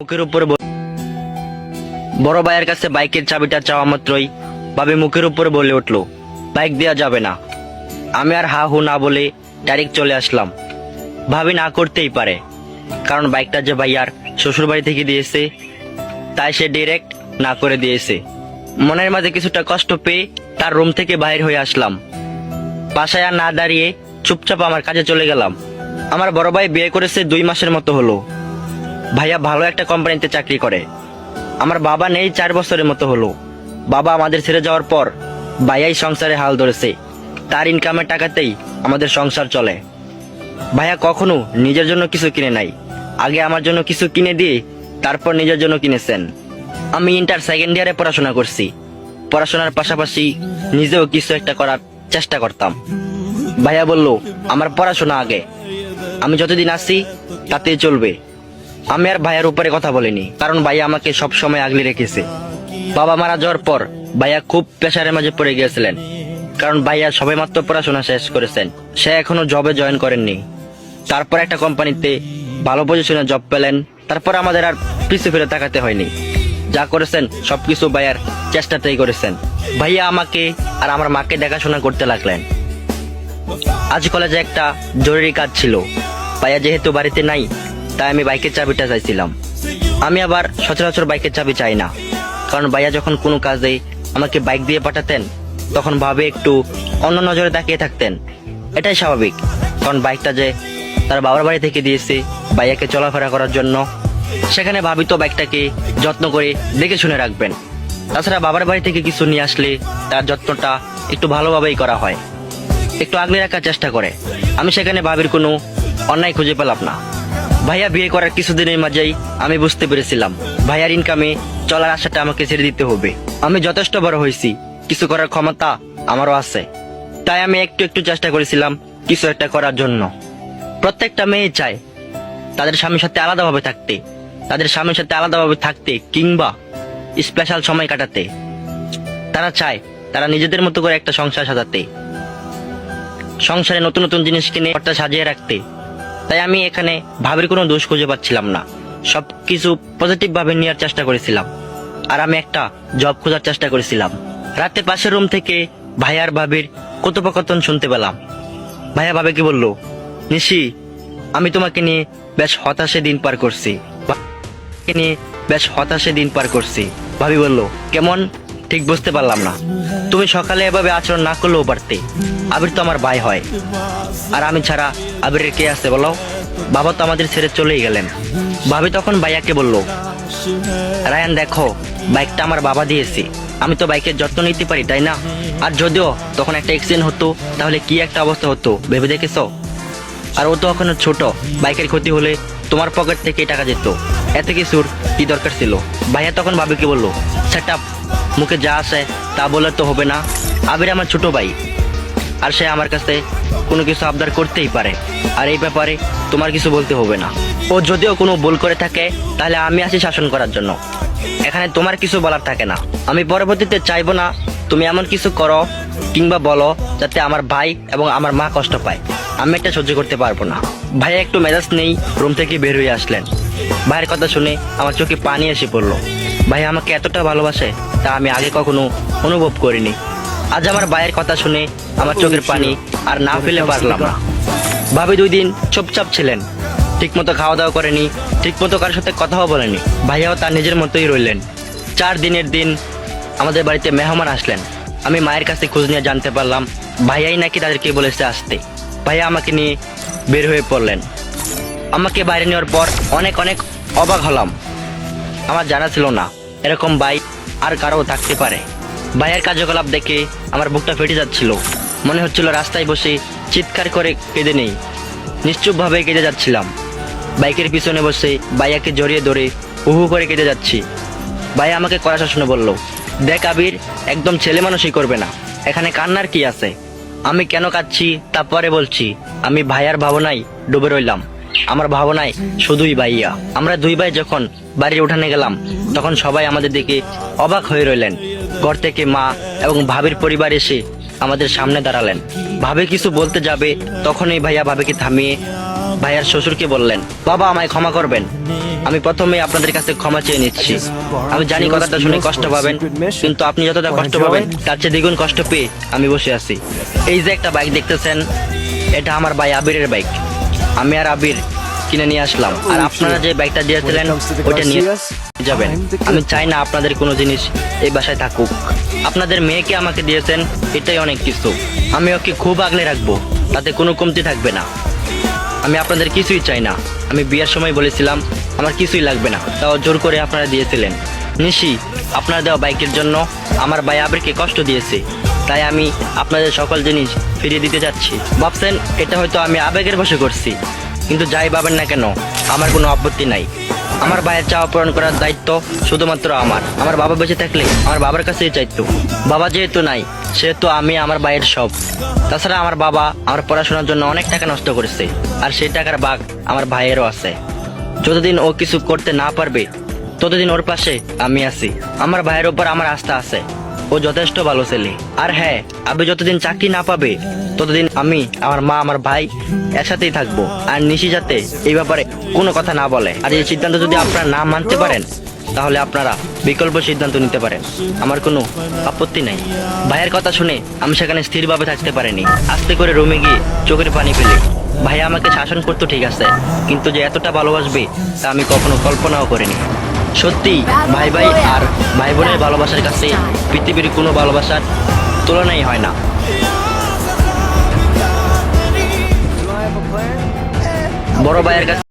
মুখের উপরে বড় ভাইয়ের কাছে বাইকের চাবিটা চাওয়া মাত্রই ভাবি মুখের উপরে বলে উঠলো, বাইক দেওয়া যাবে না। আমি আর হা হু না বলে ডাইরেক্ট চলে আসলাম। ভাবি না করতেই পারে, কারণ বাইকটা যে ভাইয়ার শ্বশুর বাড়ি থেকে দিয়েছে, তাই সে ডিরেক্ট না করে দিয়েছে। মনের মাঝে কিছুটা কষ্ট পেয়ে তার রুম থেকে বাইর হয়ে আসলাম। বাসায় আর না দাঁড়িয়ে চুপচাপ আমার কাজে চলে গেলাম। আমার বড় ভাই বিয়ে করেছে 2 মাসের মতো হলো। ভাইয়া ভালো একটা কোম্পানিতে চাকরি করে। আমার বাবা নেই 4 বছরের মতো হলো। বাবা আমাদের ছেড়ে যাওয়ার পর ভাইয়াই সংসারে হাল ধরেছে। তার ইনকামের টাকাতেই আমাদের সংসার চলে। ভাইয়া কখনো নিজের জন্য কিছু কিনে নাই, আগে আমার জন্য কিছু কিনে দিয়ে তারপর নিজের জন্য কিনেছেন। আমি ইন্টার সেকেন্ড ইয়ারে পড়াশোনা করছি। পড়াশোনার পাশাপাশি নিজেও কিছু একটা করার চেষ্টা করতাম। ভাইয়া বলল, আমার পড়াশোনা আগে, আমি যতদিন আছি তাতেই চলবে। আমি আর ভাইয়ার উপরে কথা বলিনি, কারণ ভাইয়া আমাকে সব সময় আগলে রেখেছে। বাবা মারা যাওয়ার পর ভাইয়া খুব প্রেসারের মাঝে পড়ে গিয়েছিলেন, কারণ ভাইয়া সবেমাত্র পড়াশোনা শেষ করেছেন। সে এখনো জবে জয়েন করেননি। তারপর একটা কোম্পানিতে ভালো পজিশনে জব পেলেন। তারপর আমাদের আর পিছু ফিরে তাকাতে হয়নি। যা করেছেন সবকিছু ভাইয়ার চেষ্টাতেই করেছেন। ভাইয়া আমাকে আর আমার মাকে দেখাশোনা করতে লাগলেন। আজ কলেজে একটা জরুরি কাজ ছিল। ভাইয়া যেহেতু বাড়িতে নাই, তাই আমি বাইকের চাবিটা চাইছিলাম। আমি আবার সচরাচর বাইকের চাবি চাই না, কারণ ভাইয়া যখন কোনো কাজে আমাকে বাইক দিয়ে পাঠাতেন, তখন ভাবে একটু অন্য নজরে তাকিয়ে থাকতেন। এটাই স্বাভাবিক, কারণ বাইকটা যে তার বাবার বাড়ি থেকে দিয়েছে ভাইয়াকে চলাফেরা করার জন্য, সেখানে ভাবি তো বাইকটাকে যত্ন করে দেখে শুনে রাখবেন। তাছাড়া বাবার বাড়ি থেকে কিছু নিয়ে আসলে তার যত্নটা একটু ভালোভাবেই করা হয়, একটু আগলে রাখার চেষ্টা করে। আমি সেখানে ভাবির কোনো অন্যায় খুঁজে পেলাম না। ভাইয়া বিয়ে করার কিছুদিনের মাঝেই আমি বুঝতে পেরেছিলাম ভাইয়ার ইনকামে চলার আশাটা আমাকে ছেড়ে দিতে হবে। আমি যথেষ্ট বড় হয়েছি, কিছু করার ক্ষমতা আমারও আছে। তাই আমি একটু একটু চেষ্টা করেছিলাম কিছু একটা করার জন্য। প্রত্যেকটা মেয়ে চায় তাদের স্বামীর সাথে আলাদাভাবে থাকতে, তাদের স্বামীর সাথে আলাদাভাবে থাকতে কিংবা স্পেশাল সময় কাটাতে। তারা চায় তারা নিজেদের মতো করে একটা সংসার সাজাতে, সংসারে নতুন নতুন জিনিস কিনে ঘরটা সাজিয়ে রাখতে। তাই আমি এখানে ভাবির কোনো দোষ খুঁজে পাচ্ছিলাম না। সবকিছু পজিটিভ ভাবে নেওয়ার চেষ্টা করেছিলাম। আর আমি একটা জব খোঁজার চেষ্টা করেছিলাম। রাতে পাশের রুম থেকে ভাইয়ার ভাবির কথোপকথন শুনতে পেলাম। ভাইয়া ভাবিকে বলল, নিশি, আমি তোমাকে নিয়ে বেশ হতাশে দিন পার করছি। ভাবি বলল, কেমন? ঠিক বুঝতে পারলাম না। তুমি সকালে এভাবে আচরণ না করলেও পারতে। আবির তো আমার ভাই হয়, আর আমি ছাড়া আবিরের কে আছে বলো? বাবা তো আমাদের ছেড়ে চলেই গেলেন। ভাবি তখন ভাইয়াকে বলল, রায়ান দেখো, বাইকটা আমার বাবা দিয়েছে, আমি তো বাইকের যত্ন নিতে পারি, তাই না? আর যদিও তখন একটা অ্যাক্সিডেন্ট হতো, তাহলে কি একটা অবস্থা হতো ভেবে দেখেছো? আর ও তো এখনো ছোট, বাইকের ক্ষতি হলে তোমার পকেট থেকে টাকা যেত। এত কিছুর কি দরকার ছিল? ভাইয়া তখন ভাবিকে বলল, সেট আপ, মুখে যা আসে তা বলে তো হবে না। আবির আমার ছোট ভাই, আর সে আমার কাছে কোনো কিছু আবদার করতেই পারে, আর এই ব্যাপারে তোমার কিছু বলতে হবে না। ও যদিও কোনো ভুল করে থাকে, তাহলে আমি আছি শাসন করার জন্য। এখানে তোমার কিছু বলার থাকে না। আমি পরবর্তীতে চাইবো না তুমি এমন কিছু করো কিংবা বলো যাতে আমার ভাই এবং আমার মা কষ্ট পায়। আমি এটা সহ্য করতে পারবো না। ভাইয়া একটু মেজাজ নেই রুম থেকে বের হয়ে আসলেন। ভাইয়ের কথা শুনে আমার চোখে পানি এসে পড়লো। ভাই আমাকে এতটা ভালোবাসে তা আমি আগে কখনো অনুভব করিনি। আজ আমার ভাইয়ের কথা শুনে আমার চোখের পানি আর না ফেলে পারলাম না। ভাবি 2 দিন চুপচাপ ছিলেন, ঠিকমতো খাওয়া দাওয়া করেনি, ঠিকমতো কারোর সাথে কথাও বলেনি। ভাইয়াও তার নিজের মতোই রইলেন। 4 দিনের দিন আমাদের বাড়িতে মেহমান আসলেন। আমি মায়ের কাছে খোঁজ নিয়ে জানতে পারলাম ভাইয়াই নাকি তাদেরকে বলেছে আসতে। ভাইয়া আমাকে নিয়ে বের হয়ে পড়লেন। আমাকে বাইরে নেওয়ার পর অনেক অনেক অবাক হলাম। আমার জানা ছিল না এরকম ভাই আর কারো থাকতে পারে। ভাইয়ের কার্যকলাপ দেখে আমার বুকটা ফেটে যাচ্ছিল। মনে হচ্ছিল রাস্তায় বসে চিৎকার করে কেঁদে নেই। নিশ্চুপভাবে কেঁদে যাচ্ছিলাম। বাইকের পিছনে বসে ভাইয়াকে জড়িয়ে ধরে হুহু করে কেঁদে যাচ্ছি। ভাইয়া আমাকে কড়া শাসনে বলল, দেখ আবির, একদম ছেলে মানুষই করবে না, এখানে কান্নার কি আছে? আমি কেন কাঁদছি তা পরে বলছি। আমি ভাইয়ার ভাবনায় ডুবে রইলাম। আমার ভাবনায় শুধুই ভাইয়া। আমরা 2 ভাই যখন বাড়ির উঠানে গেলাম, তখন সবাই আমাদের দিকে অবাক হয়ে রইলেন। ঘর থেকে মা এবং ভাবির পরিবার এসে আমাদের সামনে দাঁড়ালেন। ভাবি কিছু বলতে যাবে, তখনই ভাইয়া ভাবিকে থামিয়ে ভাইয়ার শ্বশুরকে বললেন, বাবা আমায় ক্ষমা করবেন, আমি প্রথমে আপনাদের কাছে ক্ষমা চেয়ে নিচ্ছি। আমি জানি কথাটা শুনে কষ্ট পাবেন, কিন্তু আপনি যতটা কষ্ট পাবেন তার চেয়ে দ্বিগুণ কষ্ট পেয়ে আমি বসে আছি। এই যে একটা বাইক দেখতেছেন, এটা আমার ভাই আবিরের বাইক। আমি আর আবির কিনে নিয়ে আসলাম, আর আপনারা যে বাইকটা দিয়েছিলেন ওইটা নিয়ে যাবেন। আমি চাই না আপনাদের কোনো জিনিস এই বাসায় থাকুক। আপনাদের মেয়েকে আমাকে দিয়েছেন, এটাই অনেক কিছু। আমি ওকে খুব আগলে রাখবো, তাতে কোনো কমতি থাকবে না। আমি আপনাদের কিছুই চাই না। আমি বিয়ের সময় বলেছিলাম আমার কিছুই লাগবে না, তাও জোর করে আপনারা দিয়েছিলেন। নিশি, আপনার দেওয়া বাইকের জন্য আমার ভাই আবিরকে কষ্ট দিয়েছে, তাই আমি আপনাদের সকল জিনিস ফিরিয়ে দিতে যাচ্ছি। ভাবছেন এটা হয়তো আমি আবেগের বশে করছি, কিন্তু যাই ভাবেন না কেন আমার কোনো আপত্তি নাই। আমার ভাইয়ের চাওয়া পূরণ করার দায়িত্ব শুধুমাত্র আমার। আমার বাবা বেঁচে থাকলে আমার বাবার কাছেই চাইতো। বাবা যেহেতু নাই, সেহেতু আমি আমার ভাইয়ের সব। তাছাড়া আমার বাবা আমার পড়াশোনার জন্য অনেক টাকা নষ্ট করেছে, আর সেই টাকার ভাগ আমার ভাইয়েরও আছে। যতদিন ও কিছু করতে না পারবে ততদিন ওর পাশে আমি আছি। আমার ভাইয়ের উপর আমার আস্থা আছে, ও যথেষ্ট ভালো ছেলে। আর হ্যাঁ, আবে যতদিন চাকরি না পাবে ততদিন আমি, আমার মা, আমার ভাই একসাথেই থাকবো। আর নিশি যাতে এই ব্যাপারে কোনো কথা না বলে। আর এই সিদ্ধান্ত যদি আপনারা না মানতে পারেন তাহলে আপনারা বিকল্প সিদ্ধান্ত নিতে পারেন, আমার কোনো আপত্তি নাই। ভাইয়ের কথা শুনে আমি সেখানে স্থিরভাবে থাকতে পারিনি। আস্তে করে রুমে গিয়ে চোখের পানি ফেলে, ভাই আমাকে শাসন করতো ঠিক আছে, কিন্তু যে এতটা ভালোবাসবে তা আমি কখনো কল্পনাও করিনি। সত্যি ভাই ভাই আর ভাই বোনের ভালোবাসার কাছে পৃথিবীর কোনো ভালোবাসার তুলনাই হয় না। বড় ভাইয়ের কাছে